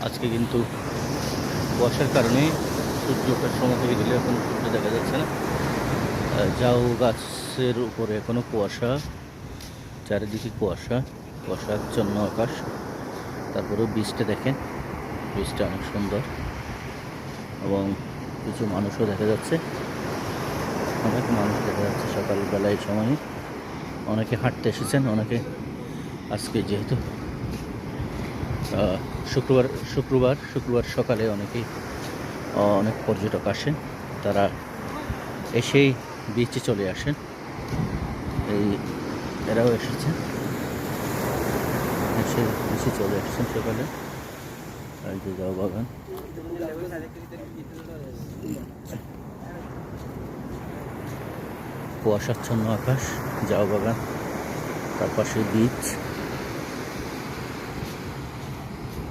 আজকে কিন্তু কুয়াশার কারণে সূর্য ওঠার সময় হয়ে গেলে এখন সূর্য দেখা যাচ্ছে না। ঝাউ গাছের উপরে এখনো কুয়াশা, চারিদিকে কুয়াশা, কুয়াশাচ্ছন্ন আকাশ। তারপরেও বীজটা দেখেন, বীজটা অনেক সুন্দর এবং কিছু মানুষও দেখা যাচ্ছে, অনেক মানুষ দেখা যাচ্ছে সকালবেলা এই সময়ে। অনেকে হাঁটতে এসেছেন, অনেকে আজকে যেহেতু শুক্রবার শুক্রবার শুক্রবার সকালে অনেক পর্যটক আসেন, তারা এসেই বিচে চলে আসেন। এই এরাও এসেছেন, এসে বিচে চলে আসছেন সকালে। এই যে ঝাউ বাগান, কুয়াশাচ্ছন্ন আকাশ, ঝাউ বাগান, তার পাশে বিচ।